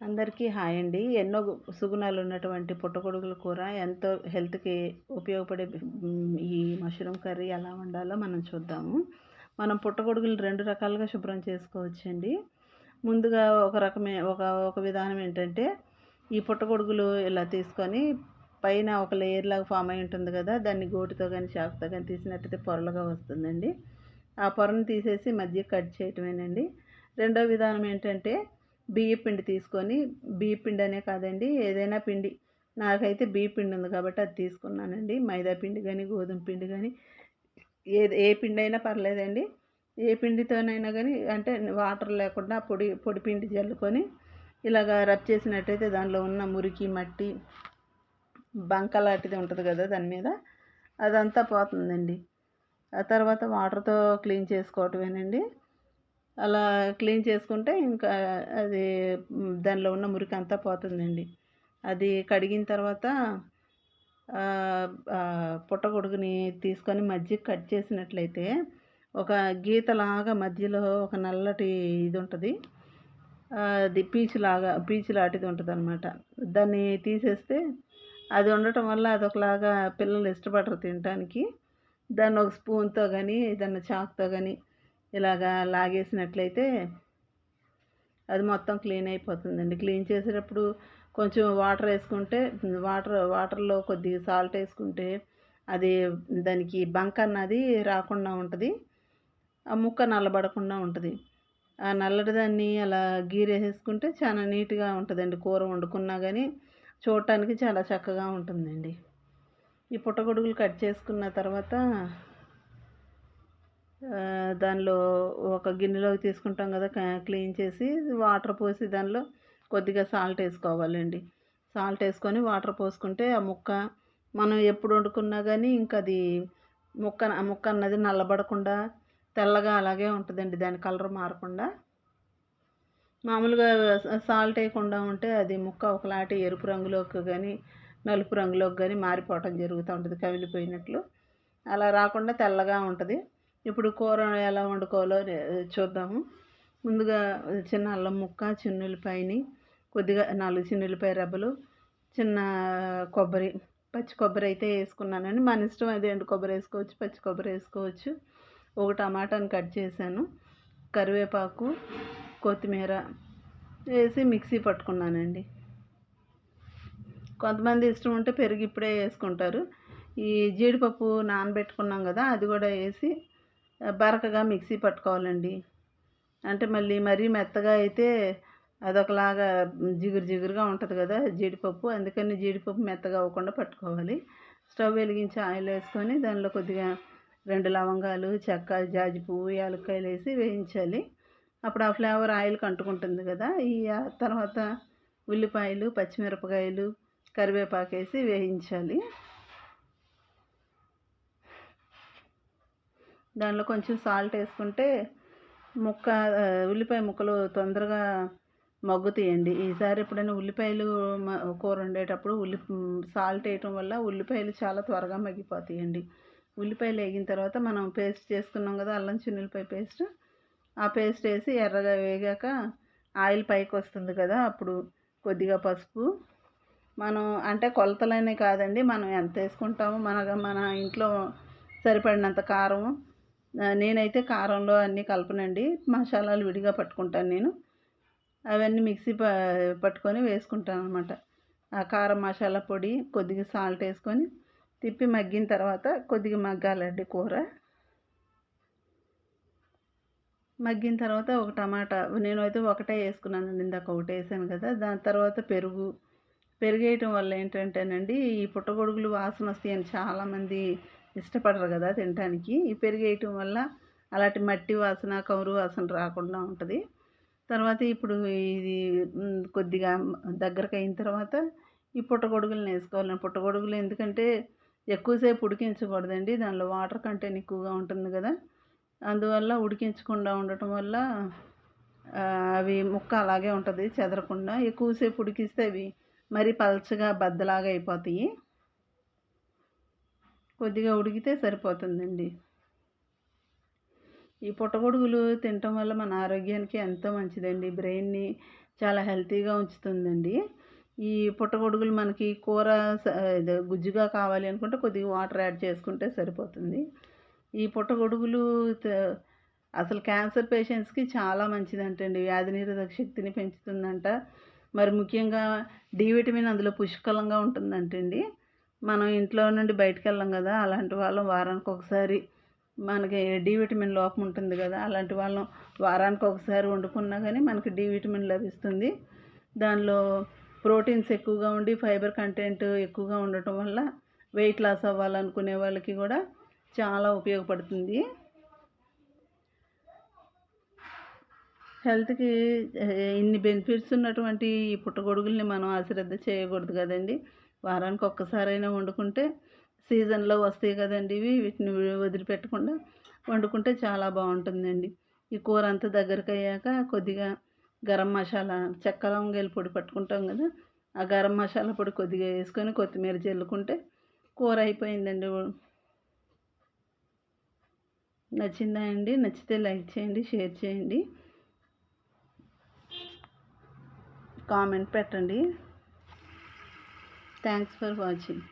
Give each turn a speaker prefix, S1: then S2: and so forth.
S1: అందరికీ హాయ్ అండి. ఎన్నో సుగుణాలున్నటువంటి పుట్టగొడుగుల కూర ఎంతో హెల్త్‌కి ఉపయోగపడే ఈ మష్రూమ్ కర్రీ ఎలా వండాలో మనం చూద్దాము. మనం పుట్టగొడుగులు 2 రకాలుగా శుభ్రం చేసుకోవచ్చండి. ముందుగా ఒక విధానం ఏంటంటే, ఈ పుట్టగొడుగులు ఇలా తీసుకొని పైన ఒక లేయర్‌లాగా ఫార్మ్ అయ్యి ఉంటుంది గదా! దాన్ని గోటితో గాని, చాకుతో గాని తీసినట్టయితే పొరలుగా వస్తుందండి. ఆ పొరను తీసేసి మధ్యకి కట్ చేయటమేనండి. రెండో విధానం ఏంటంటే, బియ్యపిండి తీసుకొని, బియ్యపిండి అనే కాదండి, ఏదైనా పిండి. నాకైతే బియ్యపిండి ఉంది కాబట్టి అది తీసుకున్నానండి. మైదా పిండి గాని, గోధుమ పిండి గాని, ఏ పిండైనా పర్లేదండి. ఏ పిండితోనైనా గాని, అంటే వాటర్ లేకుండా పొడి పిండి జల్లుకొని ఇలాగా రబ్ చేసినట్టయితే దానిలో ఉన్న మురికి, మట్టి, బంక లాంటిది ఉంటది గదా! దాని మీద అదంతా పోతుందండి. ఆ తర్వాత వాటర్‌తో క్లీన్ చేసుకోవటమేనండి. అలా క్లీన్ చేసుకుంటే ఇంకా అది దానిలో ఉన్న మురికంతా పోతుందండి. అది కడిగిన తర్వాత పుట్టగొడుగుని తీసుకొని మధ్యకి కట్ చేసినట్లయితే ఒక గీతలాగా మధ్యలో ఒక నల్లటి ఇది ఉంటది. అది పీచు లాంటిది ఉంటదనమాట. దాన్ని తీసేస్తే అది ఉండటం వల్ల అదొకలాగా పిల్లలు ఇష్టపడరు తినటానికి. దాన్ని ఒక స్పూన్‌తో గాని, ఏదన్నా చాకుతో గాని ఇలాగా లాగేసినట్లయితే అది మొత్తం క్లీన్ అయిపోతుందండి. క్లీన్ చేసేటప్పుడు కొంచెం వాటర్‌లో కొద్దిగా సాల్ట్ ఏసుకుంటే అది దానికి బంక అన్నది రాకుండా ఉంటది. ఆ ముక్క నల్లబడకుండా ఉంటది. ఆ నల్లటి దాన్ని అలా గీరేసేసుకుంటే చాలా నీట్‌గా ఉంటదండి. కూర వండుకున్నా గానీ చూడటానికి చాలా చక్కగా ఉంటుందండి. ఈ పుట్టగొడుగులు కట్ చేసుకున్న తర్వాత దానిలో ఒక గిన్నెలోకి తీసుకుంటాం కదా! క్లీన్ చేసి వాటర్ పోసి దానిలో కొద్దిగా సాల్ట్ ఏసుకోవాలండి. సాల్ట్ ఏసుకొని వాటర్ పోసుకుంటే ఆ ముక్క మనం ఎప్పుడు వండుకున్నా గానీ ఇంకది ముక్క అన్నది నల్లబడకుండా తెల్లగా అలాగే ఉంటదండి. దాని కలర్ మారకుండా. మామూలుగా సాల్ట్ ఏయకుండా ఉంటే అది ముక్క ఒకలాంటి ఎరుపు రంగులోకి గానీ, నలుపు రంగులోకి గానీ మారిపోవటం జరుగుతా ఉంటది కమిలిపోయినట్లు. అలా రాకుండా తెల్లగా ఉంటది. ఇప్పుడు కూర ఎలా వండుకోవాలో చూద్దాము. ముందుగా చిన్న అల్లం ముక్క, చిన్నుల్లిపాయని, కొద్దిగా 4 చిన్నుల్లిపాయ రెబ్బలు, చిన్న కొబ్బరి, పచ్చి కొబ్బరి అయితే ఏసుకున్నానండి. మన ఇష్టం అది ఎండు కొబ్బరి ఏసుకోవచ్చు, పచ్చి కొబ్బరి ఏసుకోవచ్చు. ఒక టమాటాని కట్ చేశాను. కరివేపాకు, కొత్తిమీర వేసి మిక్సీ పట్టుకున్నానండి. కొంతమంది ఇష్టం ఉంటే పెరుగు ఇప్పుడే ఏసుకుంటారు. ఈ జీడిపప్పు నానబెట్టుకున్నాం గదా! అది గూడా ఏసి బరకగా మిక్సీ పట్టుకోవాలండి. అంటే మరీ మెత్తగా అయితే అదొకలాగా జిగురుగా ఉంటది గదా! జీడిపప్పు. అందుకని జీడిపప్పు మెత్తగా అవ్వకుండా పట్టుకోవాలి. స్టవ్ వెలిగించి ఆయిల్ ఏసుకొని దానిలో కొద్దిగా 2 లవంగాలు, చెక్క, జాజి పువ్వు, యాలక్కాయలేసి వేయించాలి. అప్పుడు ఆ ఫ్లేవర్ ఆయిల్‌కి అంటుకుంటుంది గదా! తర్వాత ఉల్లిపాయలు, పచ్చిమిరపకాయలు, కరివేపాకేసి వేయించాలి. దానిలో కొంచెం సాల్ట్ ఏసుకుంటే ఉల్లిపాయ ముక్కలు తొందరగా మగ్గుతాయండి. ఈసారి ఎప్పుడైనా ఉల్లిపాయలు కూర వండేటప్పుడు సాల్ట్ ఏయటం వల్ల ఉల్లిపాయలు చాలా త్వరగా మగ్గిపోతాయండి. ఉల్లిపాయలు ఏగిన తర్వాత మనం పేస్ట్ చేసుకున్నాం గదా! అల్లం చిన్నుల్లిపాయ పేస్ట్. ఆ పేస్ట్ ఏసి ఎర్రగా వేగాక ఆయిల్ పైకొస్తుంది కదా! అప్పుడు కొద్దిగా పసుపు, మనం అంటే కొలతలనే కాదండి. మనం ఎంతేసుకుంటామో మన ఇంట్లో సరిపడినంత కారం. నేనైతే కారంలో అన్నీ కలపనండి. మసాలాలు విడిగా పట్టుకుంటాను నేను. అవన్నీ మిక్సీ పట్టుకొని వేసుకుంటాననమాట. ఆ కారం, మసాలా పొడి, కొద్దిగా సాల్ట్ ఏసుకొని తిప్పి మగ్గిన తర్వాత కొద్దిగా మగ్గాలండి కూర. మగ్గిన తర్వాత ఒక టమాటా నేనైతే ఒకటే ఏసుకున్నానండి. ఇందాక ఒకటేసాను కదా! దాని తర్వాత పెరుగేయటం వల్ల ఏంటంటేనండి, ఈ పుట్టగొడుగులు వాసనొస్తాయని చాలామంది ఇష్టపడరు గదా తినటానికి. ఈ పెరుగేయటం వల్ల అలాంటి మట్టి వాసన, కౌరు వాసన రాకుండా ఉంటది. తర్వాత ఇప్పుడు ఇది కొద్దిగా దగ్గరకయిన తర్వాత ఈ పుట్టగొడుగులనేసుకోవాలి. పుట్టగొడుగులు ఎందుకంటే ఎక్కువ సేపు ఉడికించకూడదండి. దానిలో వాటర్ కంటెంట్ ఎక్కువగా ఉంటుంది గదా! అందువల్ల ఉడికించకుండా ఉండటం వల్ల అవి ముక్క అలాగే ఉంటది చెదరకుండా. ఎక్కువ సేపు ఉడికిస్తే అవి మరీ పల్చగా బద్దలాగా అయిపోతాయి. కొద్దిగా ఉడికితే సరిపోతుందండి. ఈ పుట్టగొడుగులు తినటం వల్ల మన ఆరోగ్యానికి ఎంతో మంచిదండి. బ్రెయిన్‌ని చాలా హెల్తీగా ఉంచుతుందండి. ఈ పుట్టగొడుగులు మనకి కూర ఇదే గుజ్జుగా కావాలి అనుకుంటే కొద్దిగా వాటర్ యాడ్ చేసుకుంటే సరిపోతుంది. ఈ పుట్టగొడుగులు అసలు క్యాన్సర్ పేషెంట్స్‌కి చాలా మంచిదంటండి. వ్యాధి నిరోధక శక్తిని పెంచుతుందంట. మరి ముఖ్యంగా డి విటమిన్ అందులో పుష్కలంగా ఉంటుందంటండి. మనం ఇంట్లో నుండి బయటికెళ్ళం గదా! అలాంటి వాళ్ళం వారానికొకసారి మనకి డి విటమిన్ లోపం ఉంటుంది గదా! అలాంటి వాళ్ళం వారానికొకసారి వండుకున్నా గానీ మనకి డి విటమిన్ లభిస్తుంది. దానిలో ప్రోటీన్స్ ఎక్కువగా ఉండి ఫైబర్ కంటెంట్ ఎక్కువగా ఉండటం వల్ల వెయిట్ లాస్ అవ్వాలనుకునే వాళ్ళకి గూడా చాలా ఉపయోగపడుతుంది. హెల్త్‌కి ఇన్ని బెనిఫిట్స్ ఉన్నటువంటి ఈ పుట్టగొడుగుల్ని మనం అశ్రద్ధ చేయకూడదు కదండీ! వారానికి ఒక్కసారైనా వండుకుంటే సీజన్‌లో వస్తాయి కదండీ ఇవి. వీటిని వదిలిపెట్టకుండా వండుకుంటే చాలా బావుంటుందండి. ఈ కూర అంతా దగ్గరకయ్యాక కొద్దిగా గరం మసాలా, చెక్క లవంగాయల పొడి పట్టుకుంటాం కదా! ఆ గరం మసాలా పొడి కొద్దిగా వేసుకొని కొత్తిమీర జల్లుకుంటే కూర అయిపోయిందండి. నచ్చిందా అండి? నచ్చితే లైక్ చేయండి, షేర్ చేయండి, కామెంట్ పెట్టండి. Thanks for watching.